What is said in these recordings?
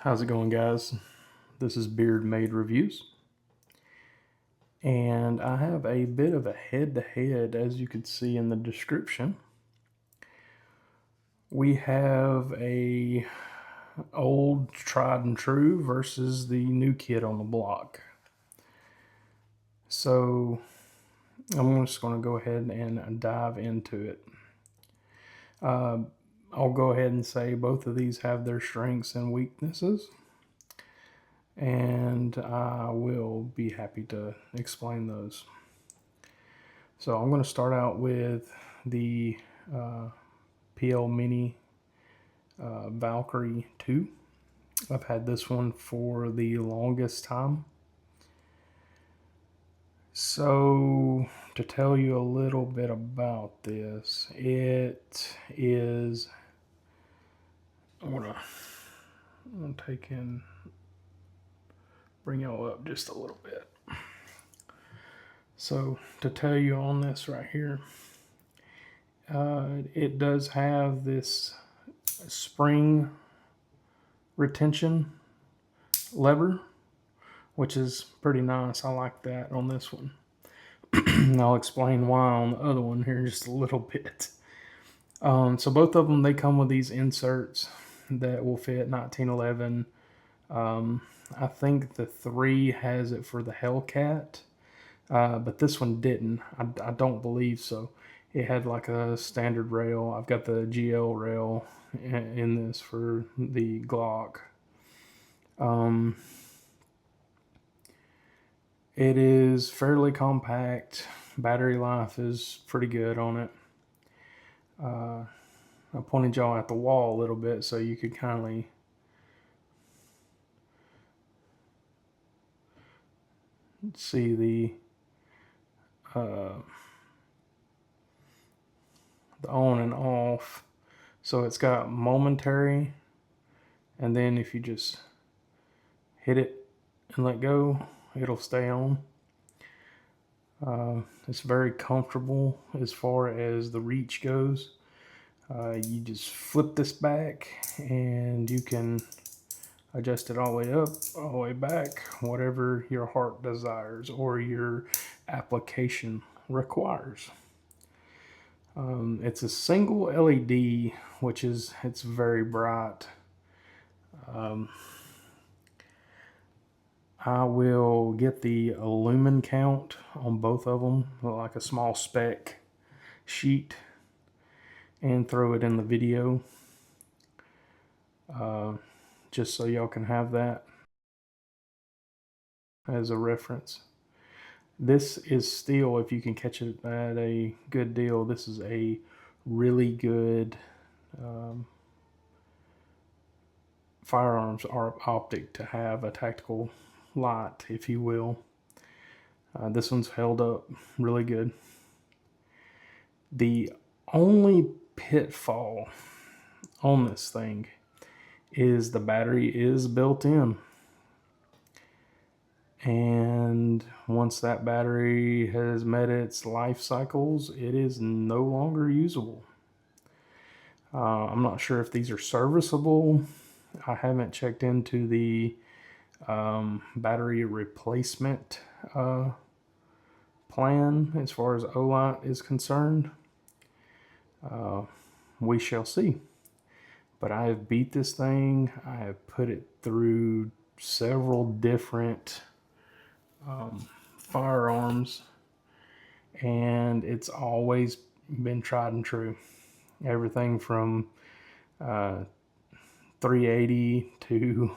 How's it going, guys? This is Beard Made Reviews, and I have a bit of a head-to-head, as you can see in the description. We have a old tried and true versus the new kid on the block. So I'm just going to go ahead and dive into it. I'll go ahead and say both of these have their strengths and weaknesses, and I will be happy to explain those. So I'm going to start out with the PL Mini Valkyrie 2. I've had this one for the longest time. So to tell you a little bit about this, it is, I'm gonna bring y'all up just a little bit. So to tell you on this right here, it does have this spring retention lever, which is pretty nice. I like that on this one. And I'll explain why on the other one here in just a little bit. So both of them, they come with these inserts that will fit 1911. I think the 3 has it for the Hellcat, but this one didn't. I don't believe so. It had like a standard rail. I've got the GL rail in this for the Glock. It is fairly compact. Battery life is pretty good on it. I pointed y'all at the wall a little bit so you could kindly see the on and off. So it's got momentary, and then if you just hit it and let go, it'll stay on. It's very comfortable as far as the reach goes. You just flip this back and you can adjust it all the way up, all the way back, whatever your heart desires or your application requires. It's a single LED, which is, it's very bright. I will get the lumen count on both of them, like a small spec sheet, and throw it in the video, just so y'all can have that as a reference. This is still, if you can catch it at a good deal, this is a really good firearms optic to have, a tactical light, if you will. This one's held up really good. The only pitfall on this thing is the battery is built in, and once that battery has met its life cycles, it is no longer usable. I'm not sure if these are serviceable. I haven't checked into the battery replacement plan as far as OLight is concerned. We shall see. But I have beat this thing. I have put it through several different firearms, and it's always been tried and true. Everything from 380 to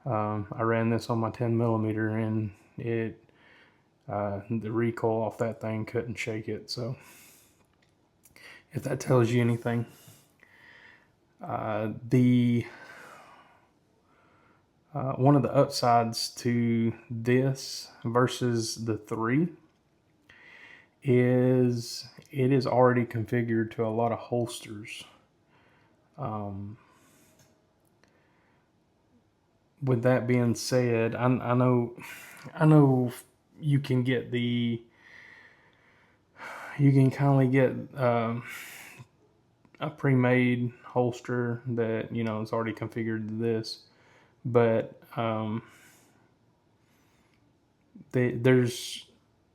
I ran this on my 10mm, and it the recoil off that thing couldn't shake it. So if that tells you anything, one of the upsides to this versus the 3 is it is already configured to a lot of holsters. With that being said, I know you can get you can kindly get a pre-made holster that, you know, is already configured to this. but there's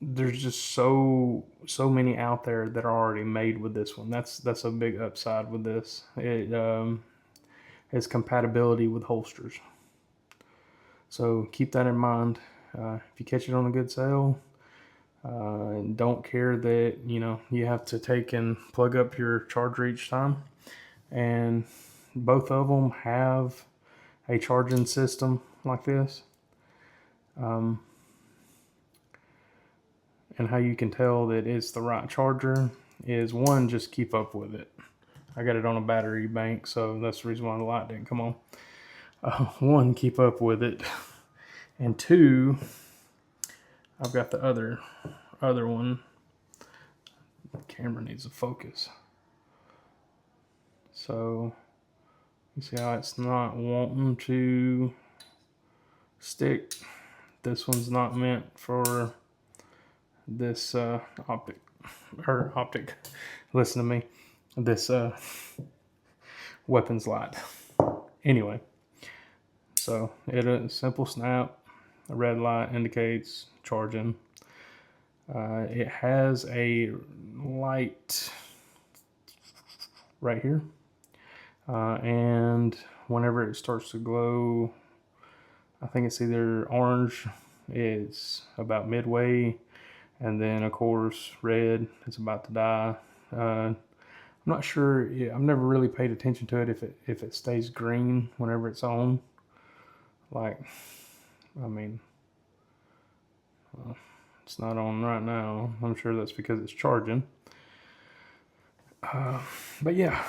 just so many out there that are already made with this one. That's a big upside with this. It has compatibility with holsters, so keep that in mind. If you catch it on a good sale, don't care that you have to take and plug up your charger each time. And both of them have a charging system like this. And how you can tell that it's the right charger is, one, just keep up with it. I got it on a battery bank, so that's the reason why the light didn't come on. One, keep up with it, and two, I've got the other one. The camera needs to focus. So you see how it's not wanting to stick. This one's not meant for this optic. Listen to me. This weapons light. Anyway, so a simple snap. A red light indicates charging. It has a light right here, and whenever it starts to glow, I think it's either orange, it's about midway, and then of course red, it's about to die. I'm not sure. I've never really paid attention to it if it stays green whenever it's on. Like, I mean, it's not on right now. I'm sure that's because it's charging. But yeah,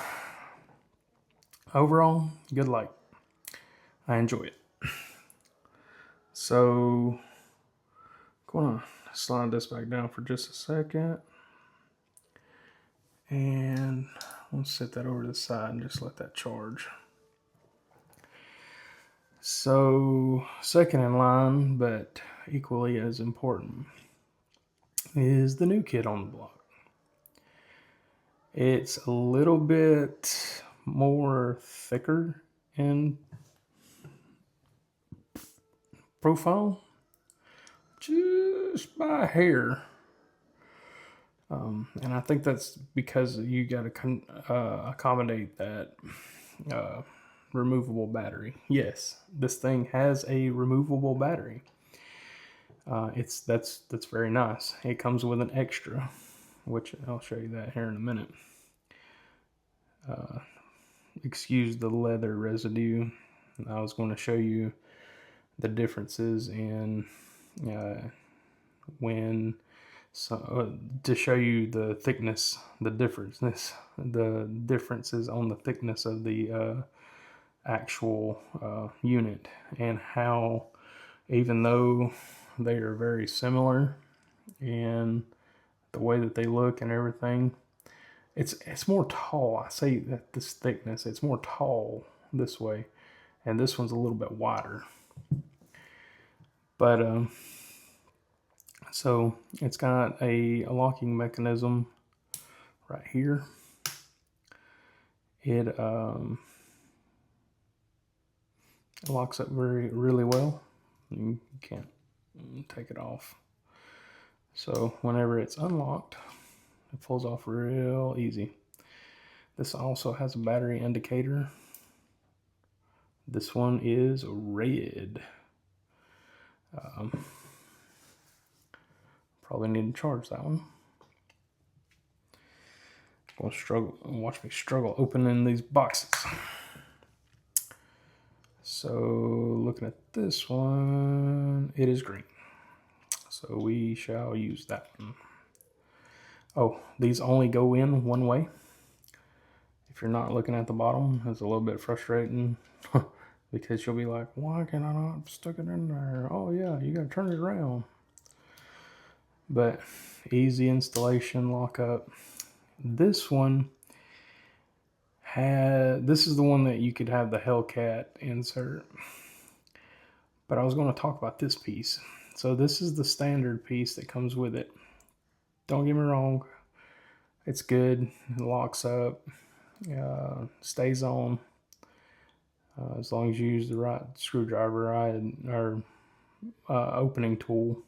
overall, good light. I enjoy it. So, gonna slide this back down for just a second. And we'll set that over to the side and just let that charge. So, second in line, but equally as important, is the new kid on the block. It's a little bit more thicker in profile, just by a hair. And I think that's because you got to accommodate that removable battery. Yes, this thing has a removable battery. That's very nice. It comes with an extra, which I'll show you that here in a minute. Excuse the leather residue. I was going to show you the differences in to show you the thickness, the differences on the thickness of the actual unit, and how, even though they are very similar in the way that they look and everything, it's more tall. I say that this thickness, it's more tall this way, and this one's a little bit wider. But so it's got a locking mechanism right here. It locks up really well. You can't take it off. So whenever it's unlocked, it pulls off real easy. This also has a battery indicator. This one is red. Probably need to charge that one. Gonna struggle. Watch me struggle opening these boxes. So looking at this one, it is green. So we shall use that one. Oh, these only go in one way. If you're not looking at the bottom, it's a little bit frustrating because you'll be like, why can I not stick it in there? Oh yeah, you gotta turn it around. But easy installation, lock up. This one this is the one that you could have the Hellcat insert. But I was going to talk about this piece. So this is the standard piece that comes with it. Don't get me wrong, it's good. It locks up, stays on. as long as you use the right screwdriver. Or opening tool.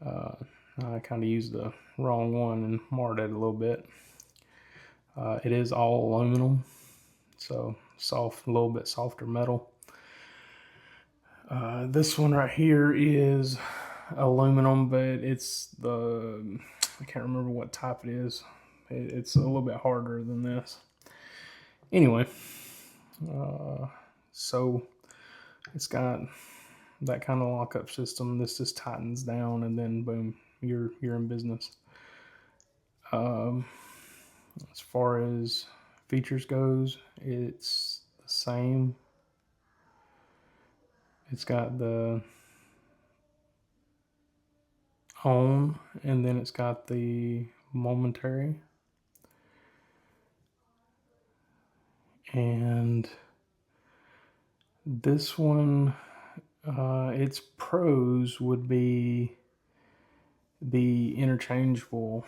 I kind of used the wrong one and marred it a little bit. It is all aluminum, so soft, a little bit softer metal. This one right here is aluminum, but it's I can't remember what type it is. It's a little bit harder than this. Anyway, so it's got that kind of lockup system. This just tightens down, and then boom, you're in business. As far as features goes, it's the same. It's got the on, and then it's got the momentary, and this one, its pros would be the interchangeable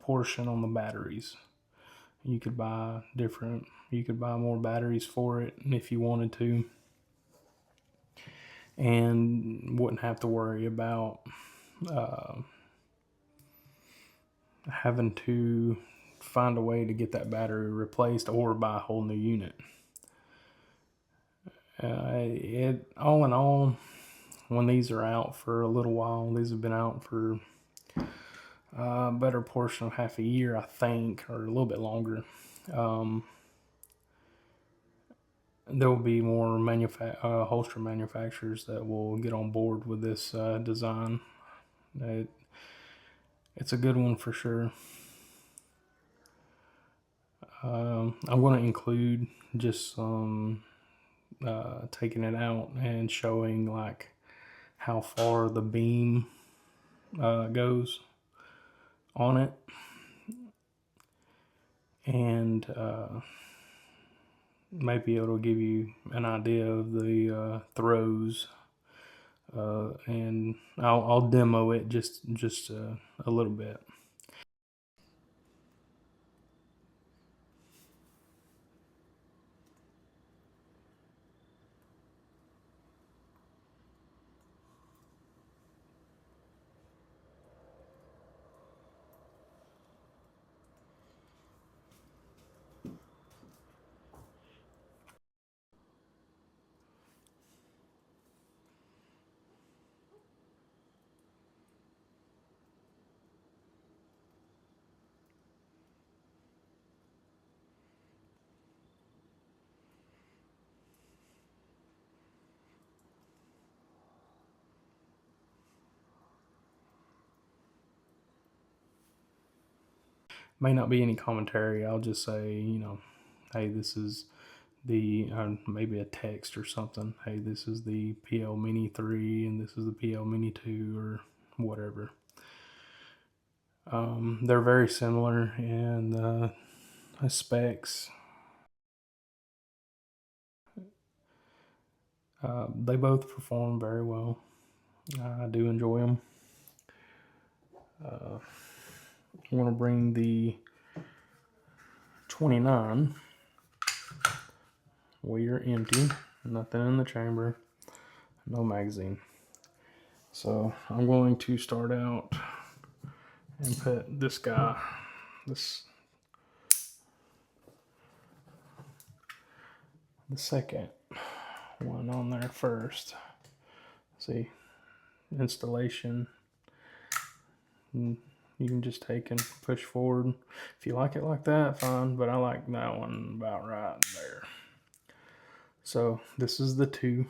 portion on the batteries. You could buy more batteries for it if you wanted to, and wouldn't have to worry about having to find a way to get that battery replaced or buy a whole new unit. All in all, when these are out for a little while, these have been out for a better portion of half a year, I think, or a little bit longer. There will be more holster manufacturers that will get on board with this design. It's a good one for sure. I'm going to include just some taking it out and showing like how far the beam goes on it, and maybe it'll give you an idea of the throws, and I'll demo it just a little bit. May not be any commentary. I'll just say, hey, this is the maybe a text or something. Hey, this is the PL Mini 3 and this is the PL Mini 2 or whatever. They're very similar in the specs. They both perform very well. I do enjoy them. I'm going to bring the 29. We are empty, nothing in the chamber, no magazine. So I'm going to start out and put this guy, the second one on there first. See, installation. And you can just take and push forward. If you like it like that, fine, but I like that one about right there. So this is the 2.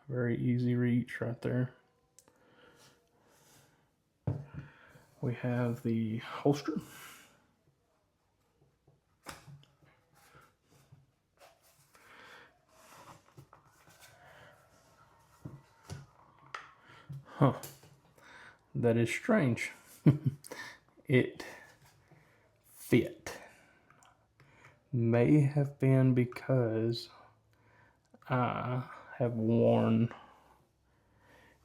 Very easy reach right there. We have the holster. Huh. That is strange. It fit. May have been because I have worn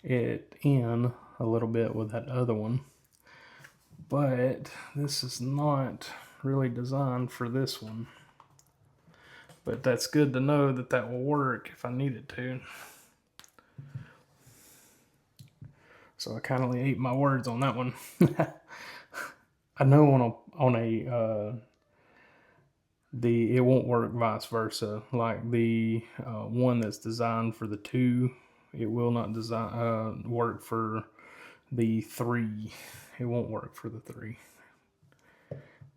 it in a little bit with that other one, but this is not really designed for this one. But that's good to know that that will work if I need it to. So I kind of ate my words on that one. I know on a it won't work vice versa. Like the one that's designed for the 2, it will not work for the 3. It won't work for the 3.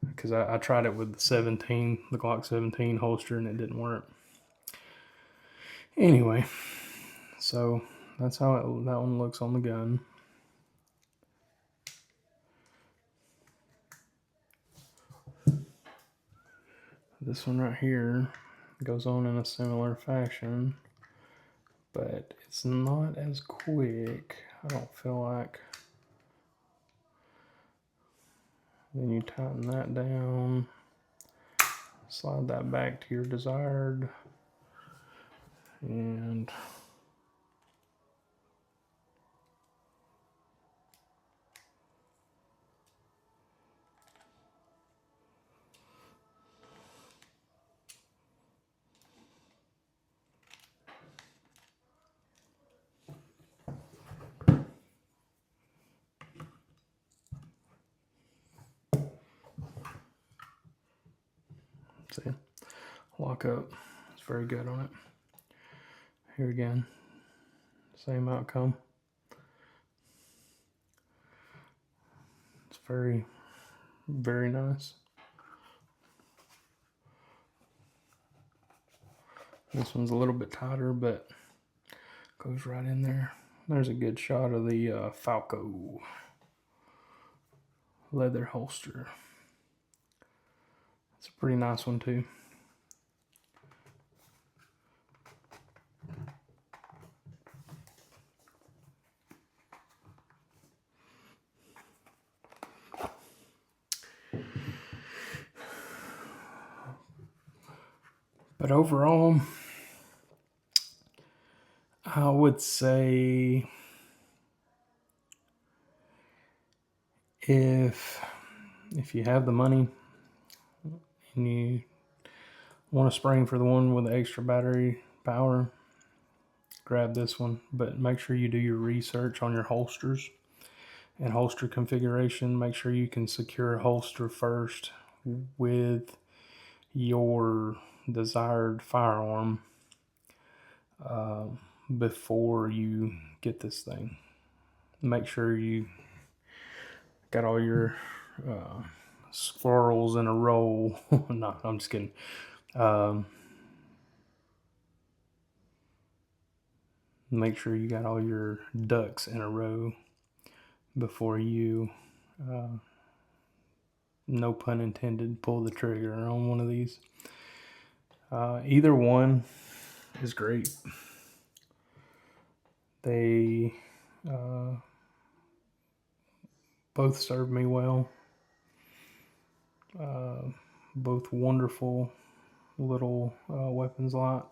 Because I tried it with the 17, the Glock 17 holster, and it didn't work. Anyway, so that's how that one looks on the gun. This one right here goes on in a similar fashion, but it's not as quick, I don't feel like. Then you tighten that down, slide that back to your desired, and see, lock up. It's very good on it. Here again, same outcome. It's very, very nice. This one's a little bit tighter, but goes right in there. There's a good shot of the Falco leather holster. It's a pretty nice one too. But overall, I would say if you have the money and you want a spring for the one with the extra battery power, grab this one. But make sure you do your research on your holsters and holster configuration. Make sure you can secure a holster first with your desired firearm before you get this thing. Make sure you got all your squirrels in a row. No, I'm just kidding. Make sure you got all your ducks in a row before you, no pun intended, pull the trigger on one of these. Either one is great. They both serve me well. Both wonderful little weapons lot,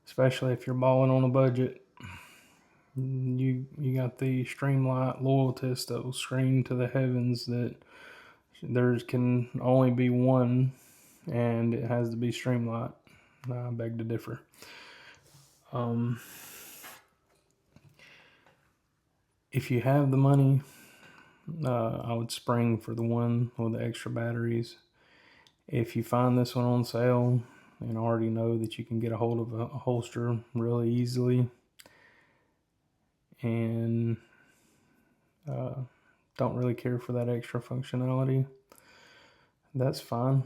especially if you're balling on a budget. You got the Streamlight Loyalist that will scream to the heavens that there can only be one, and it has to be Streamlight. I beg to differ. If you have the money, I would spring for the one with the extra batteries. If you find this one on sale and already know that you can get a hold of a holster really easily and don't really care for that extra functionality, that's fine.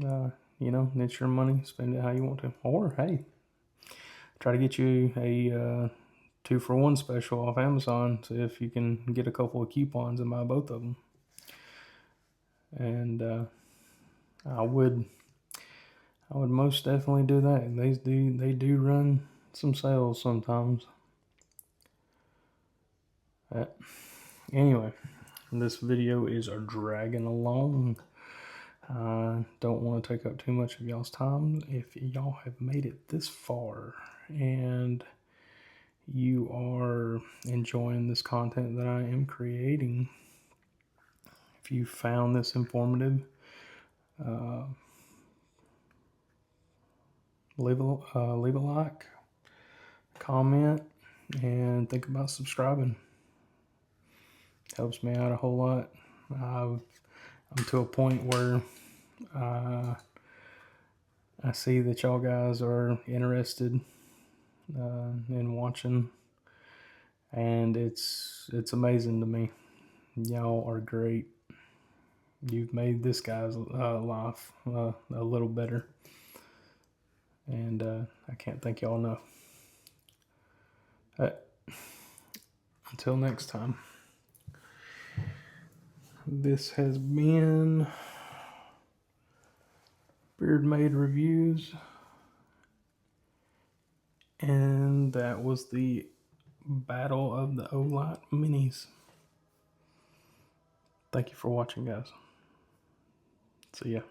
It's your money, spend it how you want to. Or hey, try to get you a 2-for-1 special off Amazon, so if you can get a couple of coupons and buy both of them. And I would most definitely do that. They do run some sales sometimes. Anyway, this video is dragging along. I don't want to take up too much of y'all's time. If y'all have made it this far and you are enjoying this content that I am creating, if you found this informative, leave a like, comment, and think about subscribing. Helps me out a whole lot. I'm to a point where I see that y'all guys are interested in watching, and it's amazing to me. Y'all are great. You've made this guy's life a little better, and I can't thank y'all enough. Until next time, this has been Beard Made Reviews, and that was the Battle of the OLight Minis. Thank you for watching, guys. See ya.